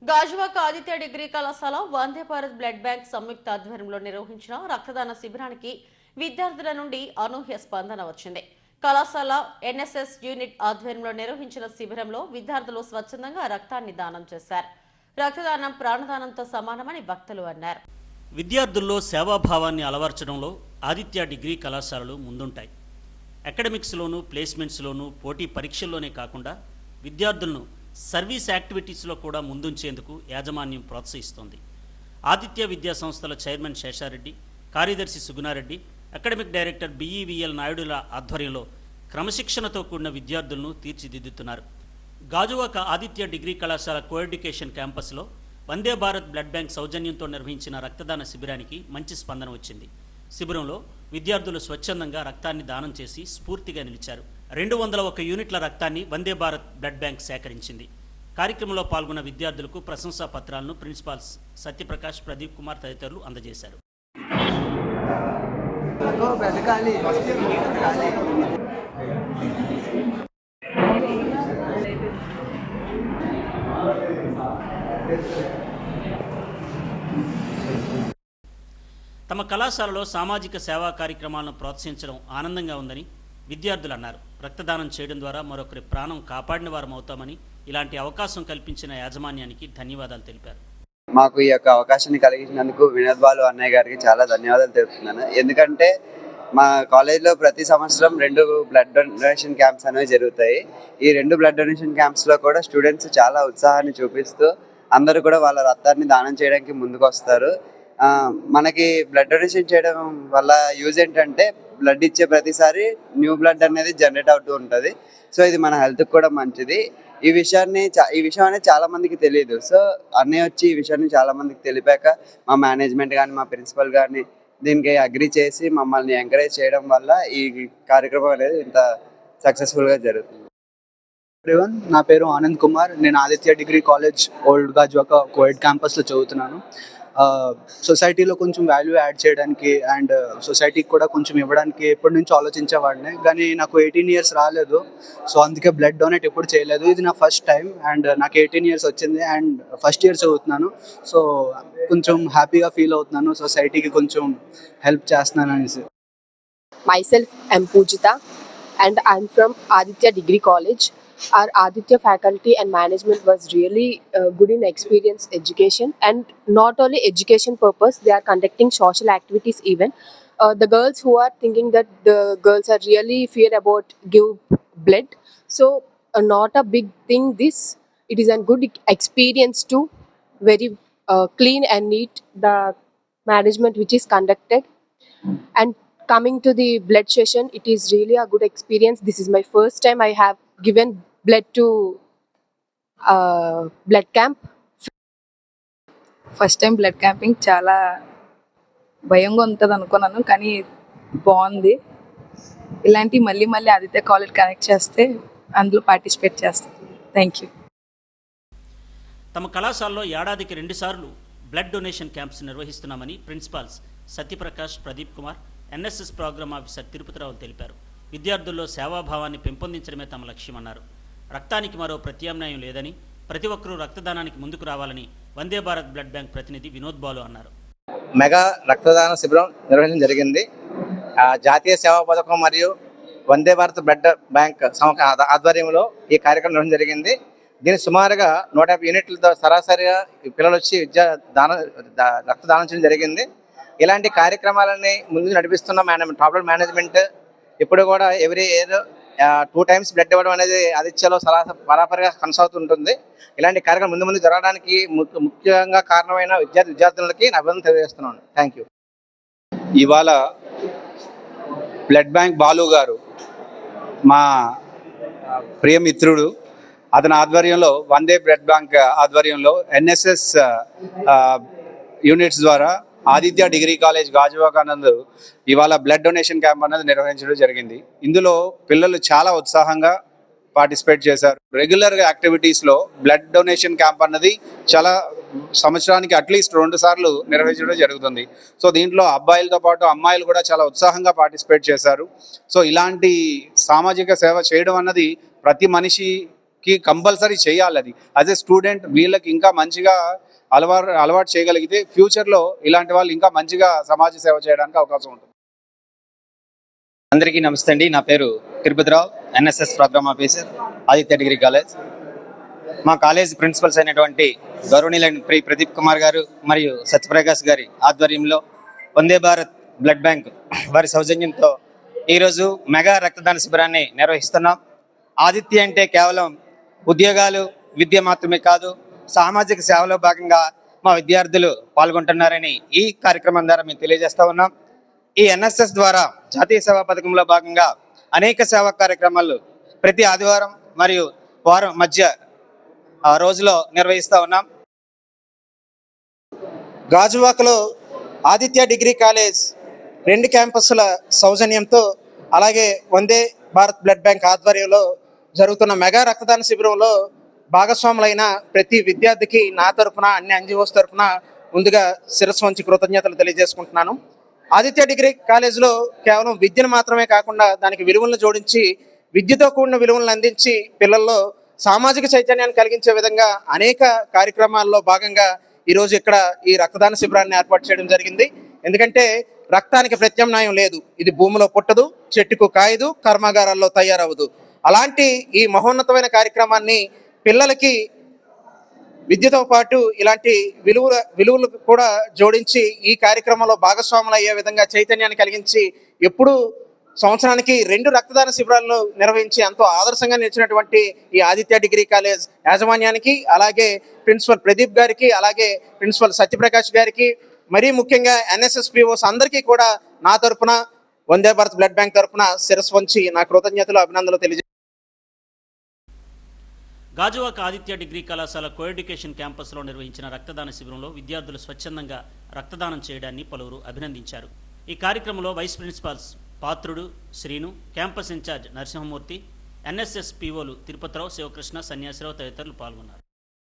Gajuwaka Aditya degree కళాశాల Vande Bharat blood bank సంయుక్త ఆధ్వర్యంలో నిర్వహించిన రక్తదాన శిబిరానికి విద్యార్థుల నుండి అనూహ్య స్పందన వచ్చింది. కళాశాల ఎన్ఎస్ఎస్ యూనిట్ ఆధ్వర్యంలో నిర్వహించిన శిబిరంలో విద్యార్థులు స్వచ్ఛందంగా రక్తాన్ని దానం చేశారు. రక్తదానం ప్రాణదానంతో సమానమని భక్తులు అన్నారు. విద్యార్థుల్లో సేవాభావాన్ని అలవర్చడంలో ఆదిత్య డిగ్రీ కళాశాలలు ముందుంటాయి. అకాడమిక్స్లోనూ ప్లేస్మెంట్స్లోనూ పోటీ పరీక్షల్లోనే కాకుండా విద్యార్థులను సర్వీస్ యాక్టివిటీస్లో కూడా ముందుంచేందుకు యాజమాన్యం ప్రోత్సహిస్తోంది. ఆదిత్య విద్యా సంస్థల చైర్మన్ శేషారెడ్డి, కార్యదర్శి సుగుణారెడ్డి, అకాడమిక్ డైరెక్టర్ బిఈవిఎల్ నాయుడుల ఆధ్వర్యంలో క్రమశిక్షణతో కూడిన విద్యార్థులను తీర్చిదిద్దుతున్నారు. గాజువాక ఆదిత్య డిగ్రీ కళాశాల కోఎడ్యుకేషన్ క్యాంపస్లో వందే భారత్ బ్లడ్ బ్యాంక్ సౌజన్యంతో నిర్వహించిన రక్తదాన శిబిరానికి మంచి స్పందన వచ్చింది. శిబిరంలో విద్యార్థులు స్వచ్ఛందంగా రక్తాన్ని దానం చేసి స్ఫూర్తిగా నిలిచారు. 201 యూనిట్ల రక్తాన్ని వందే భారత్ బ్లడ్ బ్యాంక్ సేకరించింది. కార్యక్రమంలో పాల్గొన్న విద్యార్థులకు ప్రశంసా పత్రాలను ప్రిన్సిపాల్స్ సత్యప్రకాష్, ప్రదీప్ కుమార్ తదితరులు అందజేశారు. తమ కళాశాలలో సామాజిక సేవా కార్యక్రమాలను ప్రోత్సహించడం ఆనందంగా ఉందని విద్యార్థులు అన్నారు. రక్తదానం చేయడం ద్వారా మరొకరి ప్రాణం కాపాడిన వారం అవుతామని, ఇలాంటి అవకాశం కల్పించిన యాజమాన్యానికి ధన్యవాదాలు తెలిపారు. మాకు ఈ యొక్క అవకాశాన్ని కలిగించినందుకు వినోద్ బాలు అన్నయ్య గారికి చాలా ధన్యవాదాలు తెలుపుతున్నాను. ఎందుకంటే మా కాలేజ్లో ప్రతి సంవత్సరం 2 బ్లడ్ డొనేషన్ క్యాంప్స్ అనేవి జరుగుతాయి. ఈ 2 బ్లడ్ డొనేషన్ క్యాంప్స్లో కూడా స్టూడెంట్స్ చాలా ఉత్సాహాన్ని చూపిస్తూ అందరూ కూడా వాళ్ళ రక్తాన్ని దానం చేయడానికి ముందుకు వస్తారు. మనకి బ్లడ్ డొనేషన్ చేయడం వల్ల యూజ్ ఏంటంటే బ్లడ్ ఇచ్చే ప్రతిసారి న్యూ బ్లడ్ అనేది జనరేట్ అవుతూ ఉంటుంది. సో ఇది మన హెల్త్కి కూడా మంచిది. ఈ విషయం అనేది చాలా మందికి తెలియదు. సో అన్నయ్య వచ్చి ఈ విషయాన్ని చాలా మందికి తెలిపాక మా మేనేజ్మెంట్ కానీ మా ప్రిన్సిపల్ కానీ దీనికి అగ్రి చేసి మమ్మల్ని ఎంకరేజ్ చేయడం వల్ల ఈ కార్యక్రమం అనేది ఇంత సక్సెస్ఫుల్గా జరుగుతుంది. నా పేరు ఆనంద్ కుమార్. నేను Aditya degree college old Gajuwaka co-ed క్యాంపస్లో చదువుతున్నాను. సొసైటీలో కొంచెం వాల్యూ యాడ్ చేయడానికి అండ్ సొసైటీకి కూడా కొంచెం ఇవ్వడానికి ఎప్పటి నుంచో ఆలోచించేవాడిని, కానీ నాకు 18 ఇయర్స్ రాలేదు. సో అందుకే బ్లడ్ డొనేట్ ఎప్పుడు చేయలేదు. ఇది నా ఫస్ట్ టైం అండ్ నాకు 18 ఇయర్స్ వచ్చింది అండ్ ఫస్ట్ ఇయర్ చదువుతున్నాను. సో కొంచెం హ్యాపీగా ఫీల్ అవుతున్నాను, సొసైటీకి కొంచెం హెల్ప్ చేస్తున్నాను అనేసి. Myself, I'm Pujita and I'm from Aditya Degree College. Our Aditya faculty and management was really good in experience education, and not only education purpose, they are conducting social activities even. The girls who are thinking that the girls are really fear about give blood, so not a big thing this. It is a good experience to very clean and neat the management which is conducted. And coming to the blood session, it is really a good experience. This is my first time I have given blood to blood camp. First time blood camping చాలా భయంగా ఉంటుంది అనుకున్నాను, కానీ బాగుంది. ఇలాంటి మళ్ళీ మళ్ళీ Aditya college connect చేస్తే అందులో పార్టిసిపేట్ చేస్తాను. Thank you. తమ కళాశాలలో ఏడాదికి 2 సార్లు బ్లడ్ డొనేషన్ క్యాంప్స్ నిర్వహిస్తున్నామని principals Satyaprakash, Pradeep Kumar, NSS program officer Tirupati Rao తెలిపారు. విద్యార్థుల్లో సేవాభావాన్ని పెంపొందించడమే తమ లక్ష్యమన్నారు. రక్తానికి మరో ప్రత్యామ్నాయం లేదని, ప్రతి ఒక్కరూ రక్తదానానికి ముందుకు రావాలని వందే భారత్ బ్లడ్ బ్యాంక్ ప్రతినిధి వినోద్ బాలు అన్నారు. మెగా రక్తదాన శిబిరం నిర్వహించడం జరిగింది. జాతీయ సేవా పథకం మరియు వందే భారత్ బ్లడ్ బ్యాంక్ ఆధ్వర్యంలో ఈ కార్యక్రమం నిర్వహించడం జరిగింది. దీని సుమారుగా 150 యూనిట్లతో సరాసరిగా పిల్లలు వచ్చి రక్తదానం చేయడం జరిగింది. ఇలాంటి కార్యక్రమాలని ముందు నడిపిస్తున్న టాప్ మేనేజ్మెంట్ ఇప్పుడు కూడా ఎవ్రీ ఇయర్ 2 టైమ్స్ బ్లడ్ ఇవ్వడం అనేది ఆదిత్యలో బరాబరిగా కొనసాగుతుంటుంది. ఇలాంటి కార్యక్రమం ముందు జరగడానికి ముఖ్యంగా కారణమైన విద్యార్థులకి నా అభినందనలు తెలియజేస్తున్నాను. Thank you. ఇవాళ బ్లడ్ బ్యాంక్ బాలు గారు మా ప్రియమిత్రుడు, అతని ఆధ్వర్యంలో వందే బ్లడ్ బ్యాంక్ ఆధ్వర్యంలో ఎన్ఎస్ఎస్ యూనిట్స్ ద్వారా ఆదిత్య డిగ్రీ కాలేజ్ గాజువాక నందు ఇవాళ బ్లడ్ డొనేషన్ క్యాంప్ అనేది నిర్వహించడం జరిగింది. ఇందులో పిల్లలు చాలా ఉత్సాహంగా పార్టిసిపేట్ చేశారు. రెగ్యులర్ యాక్టివిటీస్లో బ్లడ్ డొనేషన్ క్యాంప్ అన్నది చాలా సంవత్సరానికి అట్లీస్ట్ 2 సార్లు నిర్వహించడం జరుగుతుంది. సో దీంట్లో అబ్బాయిలతో పాటు అమ్మాయిలు కూడా చాలా ఉత్సాహంగా పార్టిసిపేట్ చేశారు. సో ఇలాంటి సామాజిక సేవ చేయడం అన్నది ప్రతి మనిషి కి కంపల్సరీ చేయాలి. అది యాజ్ ఎ స్టూడెంట్ వీళ్ళకి ఇంకా మంచిగా అలవాటు చేయగలిగితే ఫ్యూచర్లో ఇలాంటి వాళ్ళు ఇంకా మంచిగా సమాజ సేవ చేయడానికి అవకాశం ఉంటుంది. అందరికీ నమస్తే అండి. నా పేరు Tirupati Rao, NSS program officer, Aditya degree college. మా కాలేజ్ ప్రిన్సిపల్స్ అయినటువంటి గౌరవనీయులైన ప్రదీప్ కుమార్ గారు మరియు సత్యప్రకాష్ గారి ఆధ్వర్యంలో వందే భారత్ బ్లడ్ బ్యాంక్ వారి సౌజన్యంతో ఈరోజు మెగా రక్తదాన శిబిరాన్ని నిర్వహిస్తున్నాం. ఆదిత్య అంటే కేవలం ఉద్యోగాలు, విద్య మాత్రమే కాదు, సామాజిక సేవలో భాగంగా మా విద్యార్థులు పాల్గొంటున్నారని ఈ కార్యక్రమం ద్వారా మేము తెలియజేస్తా ఉన్నాం. ఈ ఎన్ఎస్ఎస్ ద్వారా జాతీయ సేవా పథకంలో భాగంగా అనేక సేవా కార్యక్రమాలు ప్రతి ఆదివారం మరియు వారం మధ్య రోజులో నిర్వహిస్తూ ఉన్నాం. గాజువాకలో ఆదిత్య డిగ్రీ కాలేజ్ 2 క్యాంపస్ల సౌజన్యంతో అలాగే వందే భారత్ బ్లడ్ బ్యాంక్ ఆధ్వర్యంలో జరుగుతున్న మెగా రక్తదాన శిబిరంలో భాగస్వాములైన ప్రతి విద్యార్థికి నా తరఫున, అన్ని ఎన్జిఓస్ తరఫున ముందుగా శిరస్సు వంచి కృతజ్ఞతలు తెలియజేసుకుంటున్నాను. ఆదిత్య డిగ్రీ కాలేజ్లో కేవలం విద్యను మాత్రమే కాకుండా దానికి విలువలను జోడించి, విద్యతో కూడిన విలువలను అందించి పిల్లల్లో సామాజిక చైతన్యాన్ని కలిగించే విధంగా అనేక కార్యక్రమాల్లో భాగంగా ఈరోజు ఇక్కడ ఈ రక్తదాన శిబిరాన్ని ఏర్పాటు చేయడం జరిగింది. ఎందుకంటే రక్తానికి ప్రత్యామ్నాయం లేదు. ఇది భూమిలో పుట్టదు, చెట్టుకు కాయదు, కర్మాగారాల్లో తయారవదు. అలాంటి ఈ మహోన్నతమైన కార్యక్రమాన్ని పిల్లలకి విద్యతో పాటు ఇలాంటి విలువలు కూడా జోడించి ఈ కార్యక్రమంలో భాగస్వాములు అయ్యే విధంగా చైతన్యాన్ని కలిగించి ఎప్పుడు సంవత్సరానికి 2 రక్తదాన శిబిరాలను నిర్వహించి ఎంతో ఆదర్శంగా నిలిచినటువంటి ఈ ఆదిత్య డిగ్రీ కాలేజ్ యాజమాన్యానికి, అలాగే ప్రిన్సిపల్ ప్రదీప్ గారికి, అలాగే ప్రిన్సిపల్ సత్యప్రకాష్ గారికి, మరీ ముఖ్యంగా ఎన్ఎస్ఎస్పిఓస్ అందరికీ కూడా నా తరఫున, వందే భారత్ బ్లడ్ బ్యాంక్ తరఫున శిరస్సు వంచి నా కృతజ్ఞతలు, అభినందనలు తెలియజేస్తాను. గాజువాక ఆదిత్య డిగ్రీ కళాశాల కోఎడ్యుకేషన్ క్యాంపస్లో నిర్వహించిన రక్తదాన శిబిరంలో విద్యార్థులు స్వచ్ఛందంగా రక్తదానం చేయడాన్ని పలువురు అభినందించారు. ఈ కార్యక్రమంలో vice principals Patrudu, Srinu, campus incharge Narasimhamurthy, NSS పీఓలు తిరుపతిరావు, శివకృష్ణ, సన్యాసిరావు తదితరులు పాల్గొన్నారు.